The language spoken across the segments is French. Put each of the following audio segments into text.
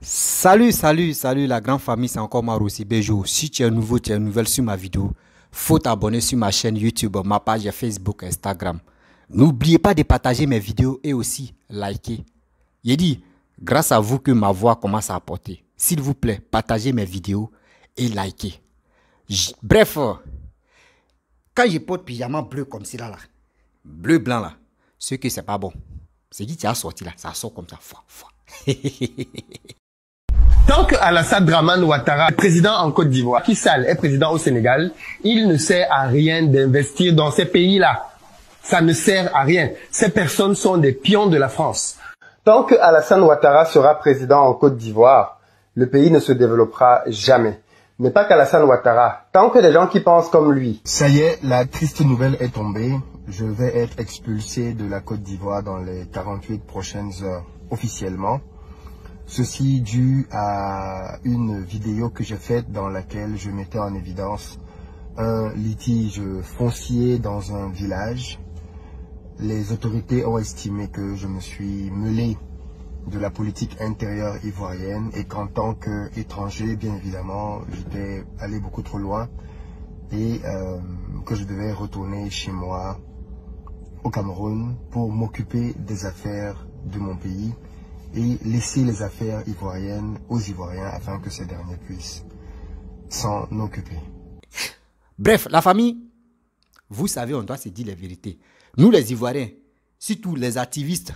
Salut la grande famille, c'est encore Maroussi Bejo. Si tu es nouveau, tu es nouvelle sur ma vidéo, faut t'abonner sur ma chaîne YouTube, ma page Facebook, Instagram. N'oubliez pas de partager mes vidéos et aussi liker. Il dit, grâce à vous que ma voix commence à apporter. S'il vous plaît, partagez mes vidéos et likez. Bref, quand je porte pyjama bleu comme cela là, bleu blanc là, ce que c'est pas bon. C'est qui as sorti là, ça sort comme ça. Tant que Alassane Dramane Ouattara est président en Côte d'Ivoire, Macky Sall est président au Sénégal, il ne sert à rien d'investir dans ces pays-là. Ça ne sert à rien. Ces personnes sont des pions de la France. Tant que Alassane Ouattara sera président en Côte d'Ivoire, le pays ne se développera jamais. Mais pas qu'Alassane Ouattara. Tant que des gens qui pensent comme lui. Ça y est, la triste nouvelle est tombée. Je vais être expulsé de la Côte d'Ivoire dans les 48 prochaines heures, officiellement. Ceci dû à une vidéo que j'ai faite dans laquelle je mettais en évidence un litige foncier dans un village. Les autorités ont estimé que je me suis mêlé de la politique intérieure ivoirienne et qu'en tant qu'étranger, bien évidemment, j'étais allé beaucoup trop loin et que je devais retourner chez moi au Cameroun pour m'occuper des affaires de mon pays et laisser les affaires ivoiriennes aux Ivoiriens afin que ces derniers puissent s'en occuper. Bref, la famille, vous savez, on doit se dire la vérité. Nous les Ivoiriens, surtout les activistes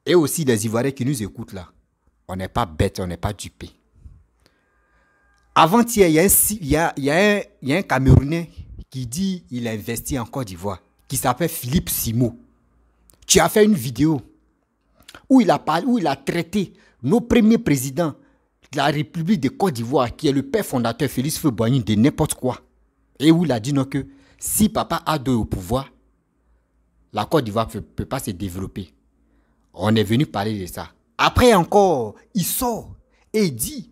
et aussi les Ivoiriens qui nous écoutent là, on n'est pas bêtes, on n'est pas dupés. Avant-hier, il y a un Camerounais qui dit qu'il a investi en Côte d'Ivoire, qui s'appelle Philippe Simo. Tu as fait une vidéo où il a traité nos premiers présidents de la République de Côte d'Ivoire, qui est le père fondateur Félix Houphouët-Boigny, de n'importe quoi. Et où il a dit non, que si Papa Ado est au pouvoir, la Côte d'Ivoire ne peut pas se développer. On est venu parler de ça. Après encore, il sort et il dit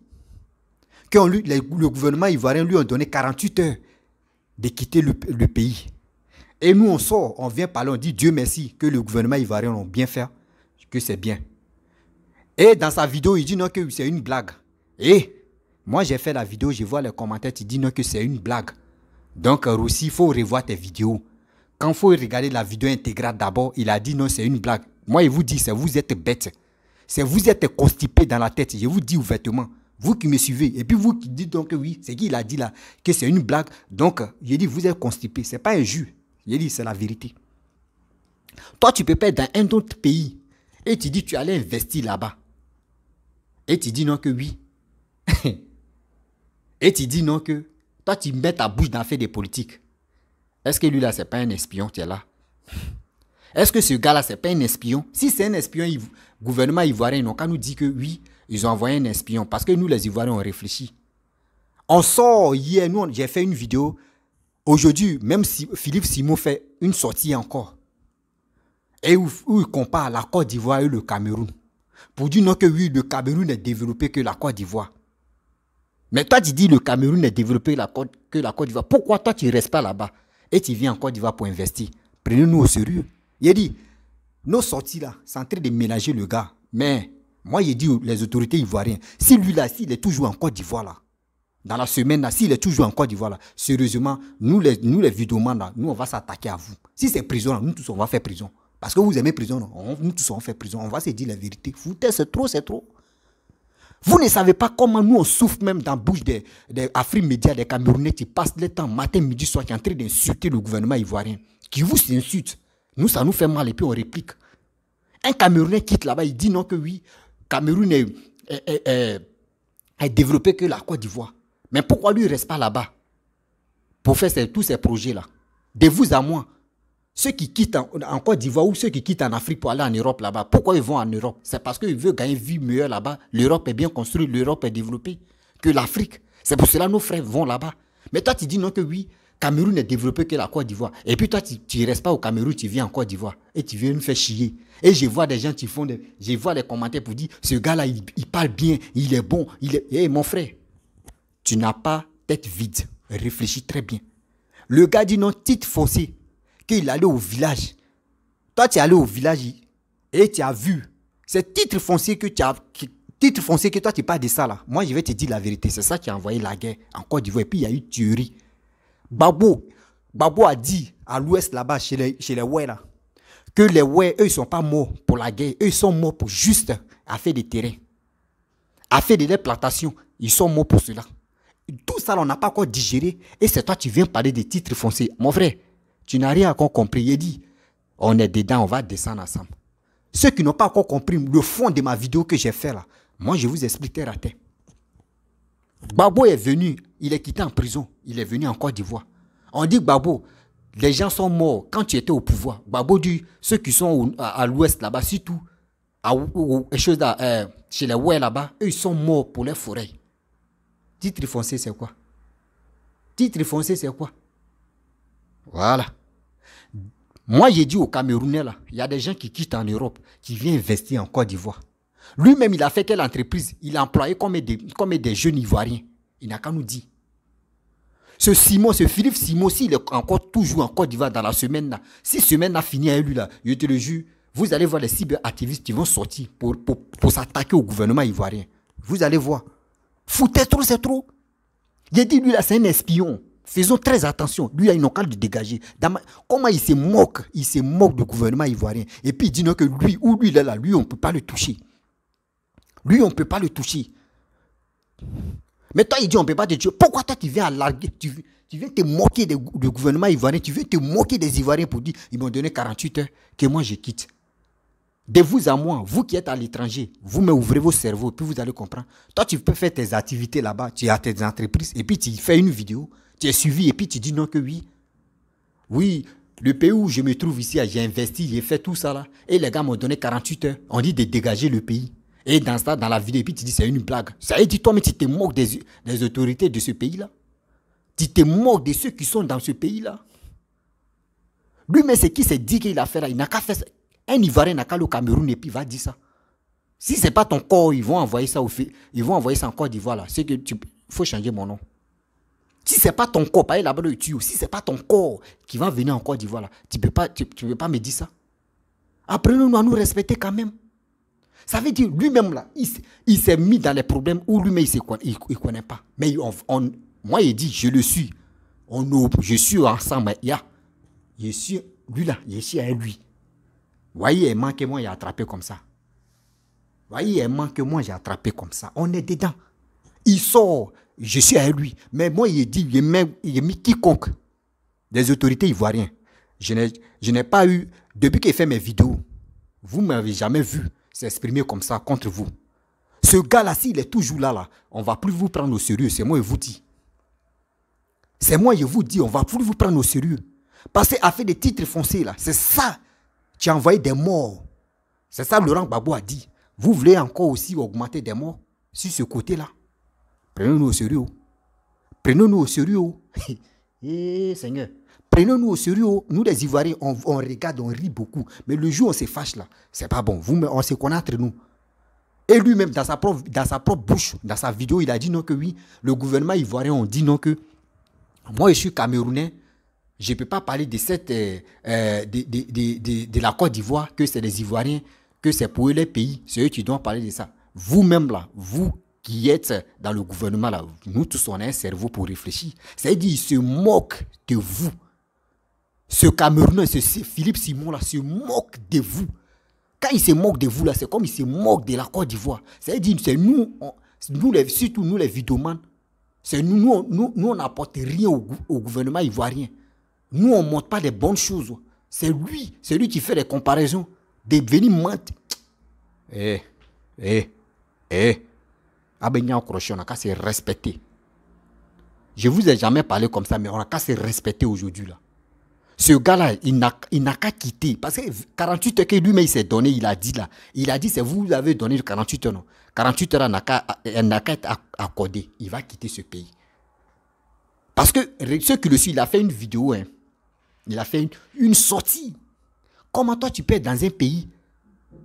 que le gouvernement ivoirien lui a donné 48 heures de quitter le pays. Et nous, on sort, on vient parler, on dit Dieu merci que le gouvernement ivoirien a bien fait, que c'est bien. Et dans sa vidéo, il dit non, que c'est une blague. Et moi, j'ai fait la vidéo, je vois les commentaires, il dit non, que c'est une blague. Donc, Roussi, il faut revoir tes vidéos. Quand il faut regarder la vidéo intégrale d'abord, il a dit non, c'est une blague. Moi, il vous dit, c'est vous êtes bêtes. C'est vous êtes constipés dans la tête. Je vous dis ouvertement. Vous qui me suivez. Et puis vous qui dites donc que oui, c'est qui il a dit là, que c'est une blague. Donc, je dis, vous êtes constipés. Ce n'est pas un jus. Je dis, c'est la vérité. Toi, tu peux pas être dans un autre pays. Et tu dis, tu allais investir là-bas. Et tu dis non que oui. Et tu dis non que toi, tu mets ta bouche dans faire des politiques. Est-ce que lui là, c'est pas un espion, tu es là? Est-ce que ce gars-là, c'est pas un espion? Si c'est un espion, le gouvernement ivoirien, ils n'ont qu'à nous dire que oui, ils ont envoyé un espion. Parce que nous, les Ivoiriens, on réfléchit. On sort hier, nous, j'ai fait une vidéo. Aujourd'hui, même si Philippe Simo fait une sortie encore. Et où il compare la Côte d'Ivoire et le Cameroun. Pour dire non que oui, le Cameroun est développé que la Côte d'Ivoire. Mais toi, tu dis le Cameroun est développé que la Côte d'Ivoire. Pourquoi toi, tu ne restes pas là-bas et tu viens en Côte d'Ivoire pour investir? Prenez-nous au sérieux. Il a dit, nos sorties là, c'est en train de ménager le gars. Mais moi, il dit les autorités ivoiriennes, si lui là, s'il est toujours en Côte d'Ivoire là, dans la semaine là, s'il est toujours en Côte d'Ivoire là, sérieusement, nous les vidéomans là, nous on va s'attaquer à vous. Si c'est prison là, nous tous on va faire prison. Parce que vous aimez prison, nous tous on va faire prison. On va se dire la vérité. Foutez, c'est trop, c'est trop. Vous ne savez pas comment nous on souffre même dans la bouche des Afrique Média, des Camerounais qui passent le temps, matin, midi, soir, qui sont en train d'insulter le gouvernement ivoirien, qui vous insulte. Nous, ça nous fait mal et puis on réplique. Un Camerounais quitte là-bas, il dit non que oui, Cameroun est développé que la Côte d'Ivoire. Mais pourquoi lui ne reste pas là-bas pour faire tous ces projets-là? De vous à moi, ceux qui quittent en Côte d'Ivoire ou ceux qui quittent en Afrique pour aller en Europe là-bas, pourquoi ils vont en Europe? C'est parce qu'ils veulent gagner une vie meilleure là-bas. L'Europe est bien construite, l'Europe est développée que l'Afrique. C'est pour cela que nos frères vont là-bas. Mais toi, tu dis non que oui, Cameroun est développé que la Côte d'Ivoire. Et puis toi, tu ne restes pas au Cameroun, tu viens en Côte d'Ivoire. Et tu viens nous faire chier. Et je vois des gens qui font je vois les commentaires pour dire, ce gars-là, il parle bien, il est bon. Eh, mon frère, tu n'as pas tête vide. Réfléchis très bien. Le gars dit non, titre foncé, qu'il allait au village. Toi, tu es allé au village et tu as vu. C'est titre foncier que tu Titre foncier que toi, tu parles de ça là. Moi, je vais te dire la vérité. C'est ça qui a envoyé la guerre en Côte d'Ivoire. Et puis, il y a eu tuerie. Babo a dit à l'ouest là-bas, chez les Ouai là, que les Ouai, eux, ils ne sont pas morts pour la guerre. Eux, ils sont morts pour juste à faire des terrains. À faire des plantations. Ils sont morts pour cela. Tout ça, là, on n'a pas encore digéré. Et c'est toi, tu viens parler des titres fonciers. Mon frère, tu n'as rien encore compris. Il dit, on est dedans, on va descendre ensemble. Ceux qui n'ont pas encore compris le fond de ma vidéo que j'ai fait là, moi, je vous explique terre à terre. Babo est venu, il est quitté en prison. Il est venu en Côte d'Ivoire. On dit Babo, les gens sont morts quand tu étais au pouvoir. Babo dit, ceux qui sont à l'ouest là-bas, surtout, chez les Ouai là-bas, eux, ils sont morts pour les forêts. Titre foncier, c'est quoi? Titre foncier, c'est quoi? Voilà. Moi, j'ai dit aux Camerounais, là, il y a des gens qui quittent en Europe, qui viennent investir en Côte d'Ivoire. Lui-même, il a fait quelle entreprise? Il a employé comme des jeunes Ivoiriens. Il n'a qu'à nous dire. Ce Philippe Simon, s'il est encore toujours en Côte d'Ivoire dans la semaine là, si la semaine a fini avec lui là, je te le jure, vous allez voir les cyberactivistes qui vont sortir pour s'attaquer au gouvernement ivoirien. Vous allez voir. Foutez trop, c'est trop. J'ai dit, lui là, c'est un espion. Faisons très attention. Lui, il n'a qu'à le dégager. Comment il se moque? Il se moque du gouvernement ivoirien. Et puis, il dit non que lui, ou lui, là, lui, on ne peut pas le toucher. Lui, on ne peut pas le toucher. Mais toi, il dit on ne peut pas te tuer. Pourquoi toi, tu viens à larguer? Tu viens te moquer du gouvernement ivoirien. Tu viens te moquer des Ivoiriens pour dire ils m'ont donné 48 heures que moi, je quitte. De vous à moi, vous qui êtes à l'étranger, vous me ouvrez vos cerveaux, puis vous allez comprendre. Toi, tu peux faire tes activités là-bas, tu as tes entreprises, et puis tu fais une vidéo, tu es suivi, et puis tu dis non que oui. Oui, le pays où je me trouve ici, j'ai investi, j'ai fait tout ça là, et les gars m'ont donné 48 heures. On dit de dégager le pays. Et dans la vidéo, et puis tu dis c'est une blague. Ça veut dire toi, mais tu te moques des autorités de ce pays-là. Tu te moques de ceux qui sont dans ce pays-là. Lui-même, c'est qui s'est dit qu'il a fait là, il n'a qu'à faire ça. Un Ivoirien n'a qu'à aller au Cameroun et puis il va dire ça. Si ce n'est pas ton corps, ils vont envoyer ça en Côte d'Ivoire là. C'est que il faut changer mon nom. Si ce n'est pas ton corps, pas aller là-bas le tuer. Si ce n'est pas ton corps qui va venir en Côte d'Ivoire là, tu ne peux pas me dire ça. Apprenons-nous à nous respecter quand même. Ça veut dire lui-même là, il s'est mis dans les problèmes où lui-même il ne connaît pas. Mais moi il dit, je le suis. Je suis ensemble. Je suis lui là, je suis avec lui. Voyez, il manque moi, j'ai attrapé comme ça. Voyez, il manque moi, j'ai attrapé comme ça. On est dedans. Il sort, je suis avec lui. Mais moi, il dit, il a mis quiconque des autorités ivoiriennes. Je n'ai pas eu, depuis qu'il fait mes vidéos, vous ne m'avez jamais vu s'exprimer comme ça contre vous. Ce gars-là, s'il est toujours là, on ne va plus vous prendre au sérieux. C'est moi, je vous dis. C'est moi, je vous dis, on ne va plus vous prendre au sérieux. Parce qu'à faire des titres fonciers, là, c'est ça. Tu as envoyé des morts. C'est ça Laurent Gbagbo a dit. Vous voulez encore aussi augmenter des morts sur ce côté-là. Prenons-nous au sérieux. Prenons-nous au sérieux. Eh, Seigneur. Prenons-nous au sérieux. Nous, les Ivoiriens, on regarde, on rit beaucoup. Mais le jour où on se fâche là, c'est pas bon. On se connaît entre nous. Et lui-même, dans sa propre bouche, dans sa vidéo, il a dit non que oui, le gouvernement ivoirien, on dit non que moi, je suis Camerounais. Je ne peux pas parler de la Côte d'Ivoire, que c'est les Ivoiriens, que c'est pour eux les pays. C'est eux qui doivent parler de ça. Vous-même là, vous qui êtes dans le gouvernement là, nous tous on a un cerveau pour réfléchir. C'est-à-dire, il se moque de vous. Ce Camerounais, ce Philippe Simon là, se moque de vous. Quand il se moque de vous là, c'est comme il se moque de la Côte d'Ivoire. C'est-à-dire, c'est surtout nous les vidéomans, c'est nous on n'apporte rien au gouvernement ivoirien. Nous, on ne montre pas des bonnes choses. C'est lui qui fait les comparaisons. De venir mentir. On a qu'à se respecter. Je ne vous ai jamais parlé comme ça, mais on a qu'à se respecter aujourd'hui. Là. Ce gars-là, il n'a qu'à quitter. Parce que 48 heures que lui-même s'est donné, il a dit là. Il a dit, c'est vous avez donné 48 heures. Non. 48 heures, elle n'a qu'à être accordée. Il va quitter ce pays. Parce que ceux qui le suivent, il a fait une vidéo. Hein. Il a fait une sortie. Comment toi, tu peux être dans un pays,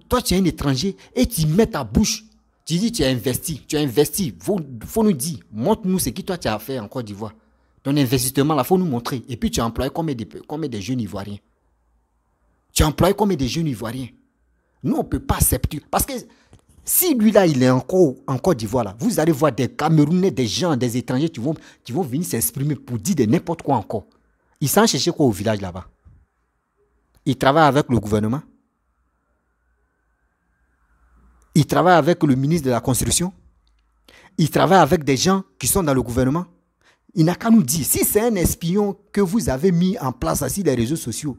toi, tu es un étranger, et tu mets ta bouche, tu dis tu as investi. Tu as investi. Faut nous dire, montre-nous ce que toi, tu as fait en Côte d'Ivoire. Ton investissement, là, il faut nous montrer. Et puis, tu as employé combien des jeunes Ivoiriens. Tu as employé combien de jeunes Ivoiriens. Nous, on ne peut pas accepter. Parce que Si lui là, il est encore en Côte d'Ivoire, là, vous allez voir des Camerounais, des gens, des étrangers qui vont venir s'exprimer pour dire de n'importe quoi encore. Ils s'en chercher quoi au village là-bas? Ils travaillent avec le gouvernement. Ils travaillent avec le ministre de la Construction. Ils travaillent avec des gens qui sont dans le gouvernement. Il n'a qu'à nous dire, si c'est un espion que vous avez mis en place sur les réseaux sociaux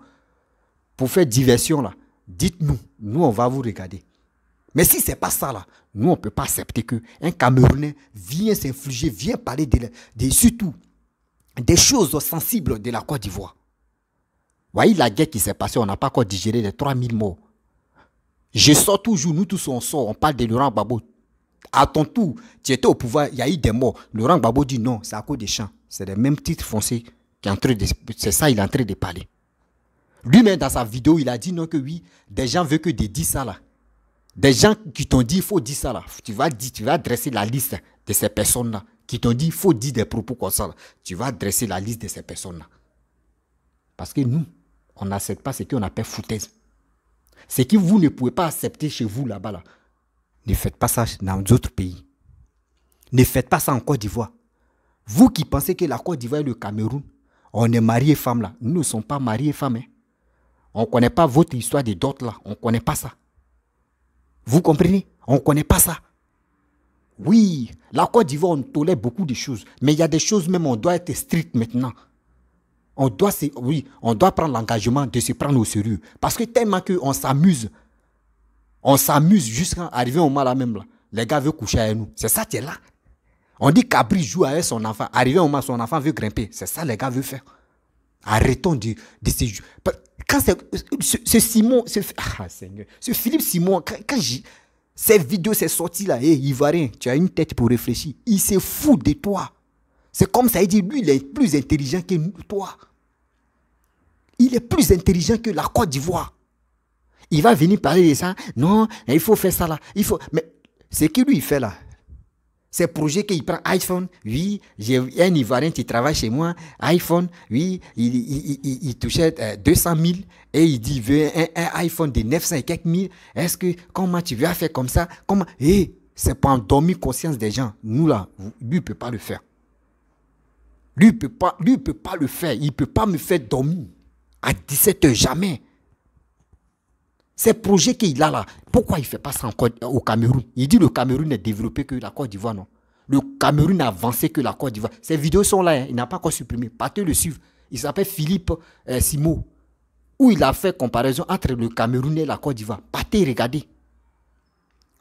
pour faire diversion là, dites-nous, nous on va vous regarder. Mais si ce n'est pas ça là, nous on ne peut pas accepter qu'un Camerounais vienne s'infliger, vienne parler surtout des choses sensibles de la Côte d'Ivoire. Voyez la guerre qui s'est passée, on n'a pas encore digéré les 3000 morts. Je sors toujours, nous tous on sort, on parle de Laurent Gbagbo. À ton tour, tu étais au pouvoir, il y a eu des morts. Laurent Gbagbo dit non, c'est à cause des champs. C'est le même titre foncé qui est en train de... C'est ça, il est en train de parler. Lui-même, dans sa vidéo, il a dit non que oui, des gens veulent que de dire ça là. Des gens qui t'ont dit il faut dire ça là. Tu vas dresser la liste de ces personnes-là. Qui t'ont dit il faut dire des propos comme ça là. Tu vas dresser la liste de ces personnes-là. Parce que nous, on n'accepte pas ce qu'on appelle foutaise. Ce que vous ne pouvez pas accepter chez vous là-bas là. Ne faites pas ça dans d'autres pays. Ne faites pas ça en Côte d'Ivoire. Vous qui pensez que la Côte d'Ivoire et le Cameroun, on est mariés femmes là. Nous ne sommes pas mariés femmes. Hein. On ne connaît pas votre histoire de dot là. On ne connaît pas ça. Vous comprenez? On ne connaît pas ça. Oui, la Côte d'Ivoire, on tolère beaucoup de choses. Mais il y a des choses même, on doit être strict maintenant. On doit prendre l'engagement de se prendre au sérieux. Parce que tellement qu'on s'amuse. On s'amuse jusqu'à arriver au moment là même là. Les gars veulent coucher avec nous. C'est ça qui est là. On dit Cabri joue avec son enfant. Arrivé au moment, son enfant veut grimper. C'est ça les gars veulent faire. Arrêtons de ces jeux. Quand ce Simon, Seigneur, ce Philippe Simon, quand ces vidéos, c'est sorti là, Ivoirien, tu as une tête pour réfléchir. Il se fout de toi. C'est comme ça, il dit, lui, il est plus intelligent que toi. Il est plus intelligent que la Côte d'Ivoire. Il va venir parler de ça. Non, il faut faire ça là. Mais ce que lui, il fait là, ces projets qu'il prend iPhone, oui, j'ai un Ivoirien qui travaille chez moi, iPhone, oui, il touchait 200 000 et il dit, il veut un iPhone de 900 et quelques mille. Est-ce que, comment tu vas faire comme ça? Comment? C'est pour endormir conscience des gens. Nous là, lui, il ne peut pas le faire. Lui, il ne peut pas le faire. Il ne peut pas me faire dormir à 17h, jamais. Ces projets qu'il a là, pourquoi il ne fait pas ça au Cameroun? Il dit que le Cameroun est développé que la Côte d'Ivoire, non. Le Cameroun a avancé que la Côte d'Ivoire. Ces vidéos sont là, hein, il n'a pas encore supprimé. Partez le suivre. Il s'appelle Philippe Simo, où il a fait comparaison entre le Cameroun et la Côte d'Ivoire. Partez, regardez.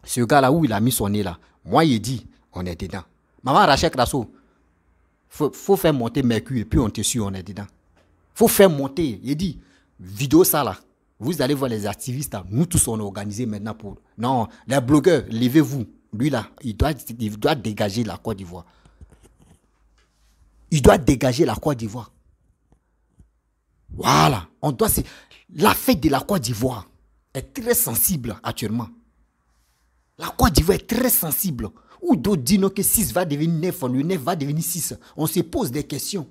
Ce gars-là, où il a mis son nez là, moi, il dit, on est dedans. Maman Rachel Krasso, faut faire monter Mercure et puis on te suit, on est dedans. Faut faire monter. Il dit, vidéo ça là. Vous allez voir les activistes, là. Nous tous on est organisés maintenant pour... Non, les blogueurs, levez-vous. Lui là, il doit dégager la Côte d'Ivoire. Il doit dégager la Côte d'Ivoire. Voilà. La fête de la Côte d'Ivoire est très sensible actuellement. La Côte d'Ivoire est très sensible. Ou d'autres disent que 6 va devenir 9, le 9 va devenir 6. On se pose des questions.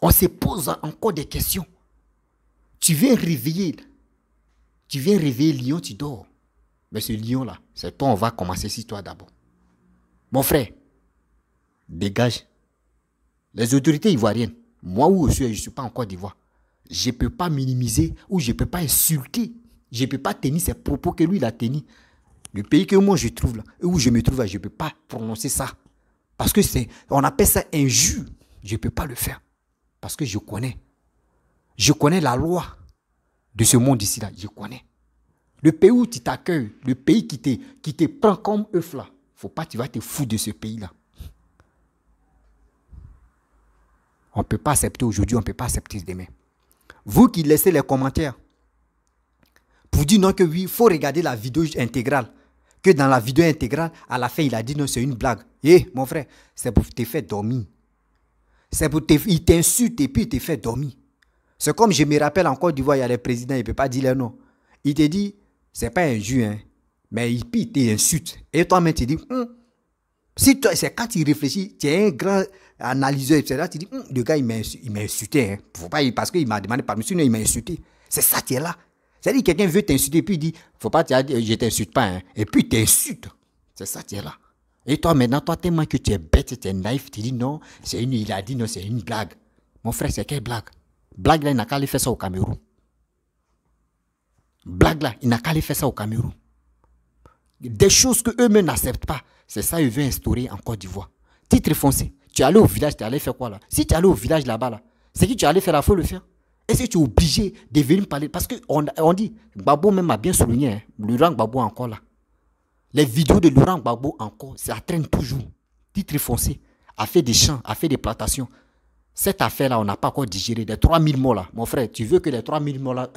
On se pose encore des questions. Tu viens réveiller Lyon, tu dors. Mais ce Lyon-là, c'est toi, on va commencer sur toi d'abord. Mon frère, dégage. Les autorités ivoiriennes, moi où je ne suis pas en Côte d'Ivoire, je ne peux pas minimiser ou je ne peux pas insulter. Je ne peux pas tenir ces propos que lui, il a tenus. Le pays que moi je trouve là, où je me trouve là, je ne peux pas prononcer ça. Parce que on appelle ça injure. Je ne peux pas le faire. Parce que je connais. Je connais la loi de ce monde ici là. Je connais. Le pays où tu t'accueilles, le pays qui te prend comme œuf là, faut pas, tu vas te foutre de ce pays là. On ne peut pas accepter aujourd'hui, on ne peut pas accepter demain. Vous qui laissez les commentaires pour dire non que oui, il faut regarder la vidéo intégrale. Que dans la vidéo intégrale, à la fin, il a dit non, c'est une blague. Mon frère, c'est pour te faire dormir. C'est pour il t'insulte et puis il te fait dormir. C'est comme je me rappelle en Côte d'Ivoire, il y a les présidents, il ne peut pas dire les noms. Il te dit, c'est pas un jus, hein, mais il t'insulte. Et toi-même, tu dis, si c'est quand tu réfléchis, tu es un grand analyseur, etc. Tu dis, le gars, il m'a insulté. Hein. Faut pas, parce qu'il m'a demandé par sinon il m'a insulté. C'est ça qui est là. C'est-à-dire quelqu'un veut t'insulter, puis il dit, faut pas te dire, je t'insulte pas, hein. Et puis il t'insulte. C'est ça, tu es là. Et toi, maintenant, toi, tellement que tu es bête, tu es naïf, tu dis non, il a dit non, c'est une blague. Mon frère, c'est quelle blague? Blague là, il n'a qu'à aller faire ça au Cameroun. Blague là, il n'a qu'à aller faire ça au Cameroun. Des choses que eux-mêmes n'acceptent pas. C'est ça qu'ils veulent instaurer en Côte d'Ivoire. Titre foncé. Tu es allé au village, tu es allé faire quoi là? Si tu es allé au village là-bas, là, c'est que tu es allé faire la faut le faire. Est-ce que tu es obligé de venir parler? Parce qu'on dit, Gbagbo même a bien souligné, hein, Laurent Gbagbo encore là. Les vidéos de Laurent Gbagbo encore, ça traîne toujours. Titre foncé, a fait des champs, a fait des plantations. Cette affaire-là, on n'a pas encore digéré. Les 3000 morts là, mon frère, tu veux que les 3000 morts là,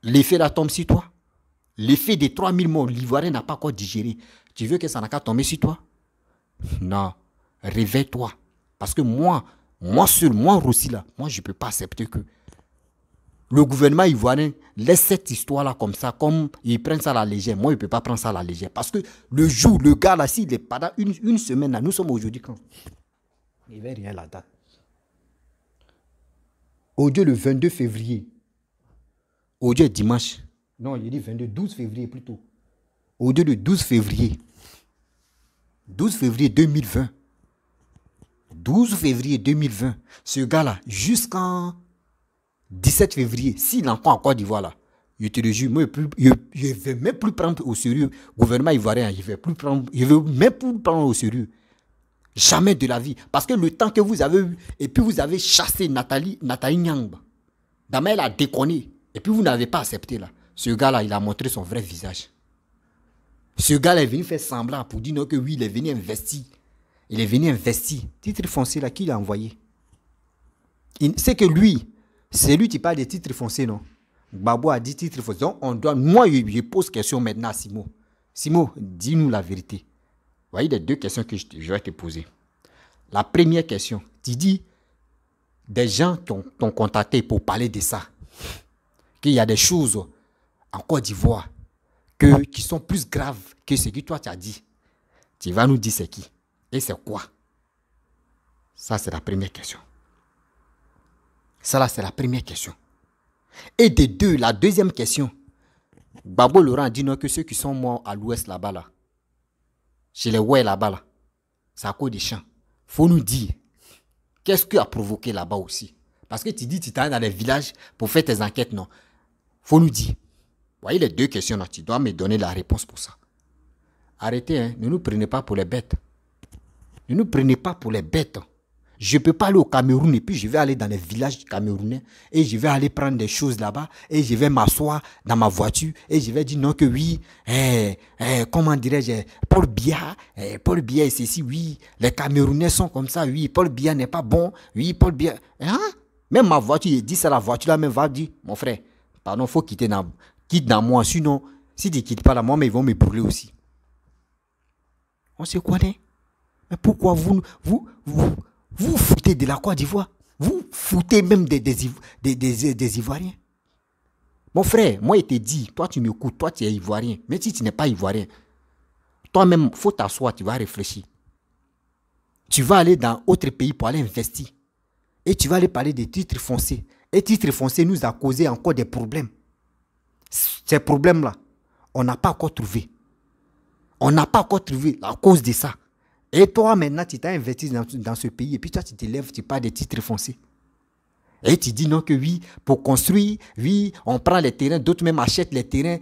l'effet là tombe sur toi? L'effet des 3000 morts, l'Ivoirien n'a pas encore digéré. Tu veux que ça n'a qu'à tomber sur toi? Non. Réveille-toi. Parce que moi seul, moi Rossi là, moi je ne peux pas accepter que le gouvernement ivoirien laisse cette histoire-là comme ça, comme ils prennent ça à la légère. Moi, je ne peux pas prendre ça à la légère. Parce que le jour, le gars là, s'il est pendant une semaine là, nous sommes aujourd'hui quand? Il n'y avait rien la date. Aujourd'hui, le 22 février. Aujourd'hui est dimanche. Non, il dit 12 février plutôt. Aujourd'hui, le 12 février. 12 février 2020. 12 février 2020. Ce gars-là, jusqu'en 17 février, s'il est encore en Côte d'Ivoire là, je te le jure, moi, je ne vais même plus prendre au sérieux le gouvernement ivoirien. Je ne vais même plus prendre au sérieux. Jamais de la vie. Parce que le temps que vous avez eu, et puis vous avez chassé Nathalie Nyangba. Dama, elle a déconné. Et puis vous n'avez pas accepté là. Ce gars-là, il a montré son vrai visage. Ce gars-là est venu faire semblant pour dire non, que oui, il est venu investir. Il est venu investir. Titre foncier là, qui l'a envoyé? C'est que lui, c'est lui qui parle des titres fonciers, non? Gbagbo a dit titre foncier. Donc, on doit. Moi, je pose question maintenant à Simo. Simo, dis-nous la vérité. Vous voyez les deux questions que je vais te poser. La première question, tu dis des gens t'ont contacté pour parler de ça. Qu'il y a des choses en Côte d'Ivoire qui sont plus graves que ce que toi tu as dit. Tu vas nous dire c'est qui et c'est quoi. Ça, c'est la première question. Ça, là, c'est la première question. Et de deux, la deuxième question. Gbagbo Laurent dit non que ceux qui sont morts à l'ouest là-bas, là, chez les Ouai là-bas, là, c'est à cause des champs. Faut nous dire, qu'est-ce qui a provoqué là-bas aussi? Parce que tu dis, tu t'en dans les villages pour faire tes enquêtes, non. Faut nous dire. Vous voyez les deux questions là, tu dois me donner la réponse pour ça. Arrêtez, hein, ne nous prenez pas pour les bêtes. Ne nous prenez pas pour les bêtes. Je ne peux pas aller au Cameroun et puis je vais aller dans les villages camerounais et je vais aller prendre des choses là-bas et je vais m'asseoir dans ma voiture et je vais dire non que oui, comment dirais-je, Paul Biya est ceci, oui, les Camerounais sont comme ça, oui, Paul Biya n'est pas bon, oui, Paul Biya, hein? Même ma voiture, il dit ça, la voiture là même va dire, mon frère, pardon, il faut quitte dans moi, sinon, si tu ne quittes pas là, moi, mais ils vont me brûler aussi. On se connaît. Mais pourquoi vous foutez de la Côte d'Ivoire? Vous foutez même des Ivoiriens. Mon frère, moi, je te dis, toi, tu m'écoutes, toi, tu es Ivoirien. Mais si tu n'es pas Ivoirien, toi-même, il faut t'asseoir, tu vas réfléchir. Tu vas aller dans autre pays pour aller investir. Et tu vas aller parler des titres fonciers. Et titres fonciers nous a causé encore des problèmes. Ces problèmes-là, on n'a pas encore trouvé. On n'a pas encore trouvé la cause de ça. Et toi, maintenant, tu t'as investi dans ce pays. Et puis toi, tu te lèves, tu parles des titres fonciers. Et tu dis non que oui, pour construire, oui, on prend les terrains. D'autres même achètent les terrains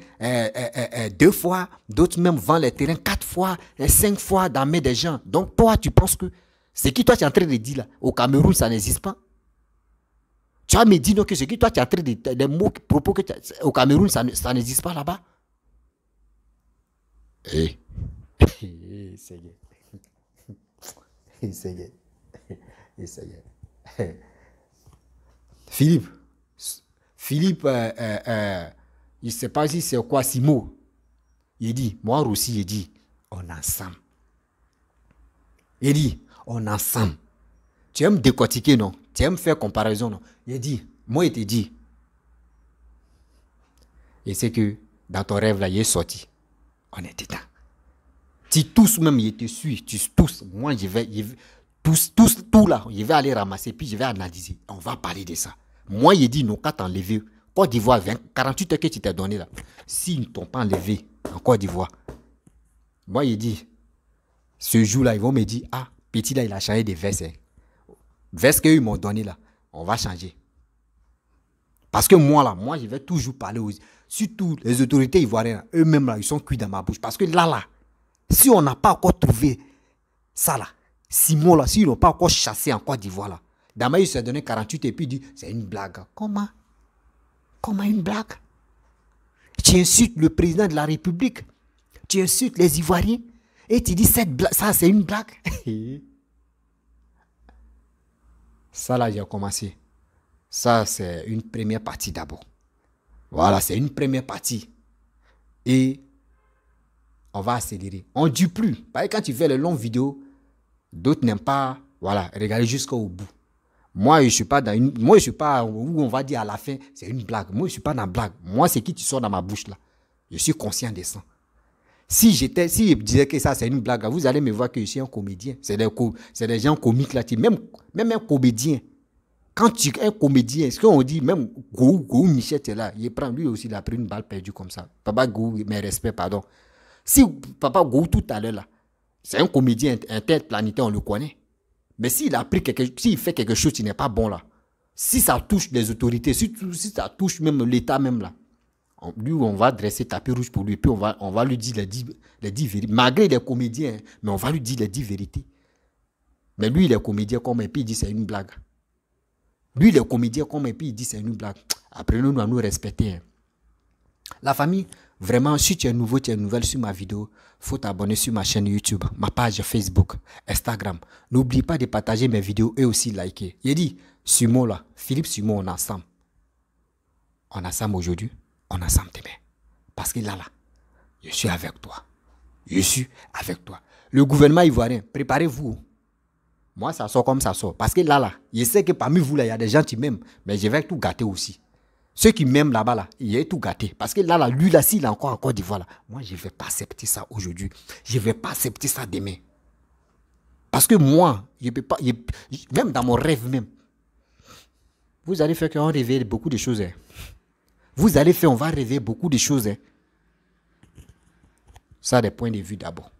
2 fois. D'autres même vendent les terrains 4 fois, 5 fois dans les mains des gens. Donc toi, tu penses que ce que toi, tu es en train de dire là, au Cameroun, ça n'existe pas. Tu vas me dire non, que ce que toi, tu es en train de dire, les mots, propos que au Cameroun, ça n'existe pas là-bas. Eh. Essayez. Philippe, il ne sait pas si c'est quoi Simo. Il dit, moi aussi, il dit, on est ensemble. Il dit, on est ensemble. Tu aimes décortiquer, non? Tu aimes faire comparaison, non? Il dit, moi, il te dit. Et c'est que dans ton rêve, là, il est sorti. On est dedans. Tu tous même, il te suit. Tu tous. Moi, tout là, je vais aller ramasser, puis je vais analyser. On va parler de ça. Moi, il dit, non, qu'à t'enlever Côte d'Ivoire, 48 heures que tu t'es donné là. S'ils ne t'ont pas enlevé en Côte d'Ivoire, moi, il dit, ce jour-là, ils vont me dire, ah, petit là, il a changé de veste. Hein. Veste qu'ils m'ont donné là, on va changer. Parce que moi, là, je vais toujours parler aux... Surtout les autorités ivoiriennes, eux-mêmes, là, ils sont cuits dans ma bouche. Parce que là, si on n'a pas encore trouvé ça, là, Simon, là, s'ils n'ont pas encore chassé en Côte d'Ivoire, là, Dama, il s'est donné 48 et puis il dit, c'est une blague. Comment? Comment une blague? Tu insultes le président de la République. Tu insultes les Ivoiriens. Et tu dis, ça, c'est une blague. Ça, là, j'ai commencé. Ça, c'est une première partie d'abord. Voilà, c'est une première partie. Et on va accélérer. On ne dit plus. Parce que quand tu fais les longues vidéos, d'autres n'aiment pas, voilà, regarder jusqu'au bout. Moi, je ne suis pas dans une... Moi, je ne suis pas où on va dire à la fin, c'est une blague. Moi, je ne suis pas dans la blague. Moi, c'est qui tu sors dans ma bouche, là. Je suis conscient de ça. Si je disais que ça, c'est une blague, vous allez me voir que je suis un comédien. C'est des gens comiques, là. Même un comédien. Quand tu es un comédien, ce qu'on dit, même Gou Michel est là, il prend, lui aussi, il a pris une balle perdue comme ça. Papa Gou, mes respects, pardon. Si Papa Gou, tout à l'heure, là, c'est un comédien interplanétaire, on le connaît. Mais s'il fait quelque chose qui n'est pas bon là, si ça touche les autorités, si ça touche même l'État même là, lui on va dresser tapis rouge pour lui, puis on va lui dire les 10 vérités. Malgré les comédiens, hein, mais on va lui dire les 10 vérités. Mais lui il est comédien comme et puis il dit c'est une blague. Lui il est comédien comme et puis il dit c'est une blague. Apprenons-nous à nous respecter. Hein. La famille, vraiment, si tu es nouveau, tu es nouvelle sur ma vidéo, il faut t'abonner sur ma chaîne YouTube, ma page Facebook, Instagram. N'oublie pas de partager mes vidéos et aussi liker. Il dit, Simon là, Philippe Simon, on est ensemble. On est ensemble aujourd'hui, on est ensemble demain. Parce que là, je suis avec toi. Je suis avec toi. Le gouvernement ivoirien, préparez-vous. Moi, ça sort comme ça sort. Parce que là, je sais que parmi vous, là, il y a des gens qui m'aiment, mais je vais tout gâter aussi. Ceux qui m'aiment là-bas, là, il est tout gâté. Parce que là, lui, là, s'il est encore en Côte d'Ivoire, là, moi, je ne vais pas accepter ça aujourd'hui. Je ne vais pas accepter ça demain. Parce que moi, je peux pas, même dans mon rêve même, vous allez faire qu'on réveille beaucoup de choses. Hein. Vous allez faire, on va rêver beaucoup de choses. Hein. Ça, des points de vue d'abord.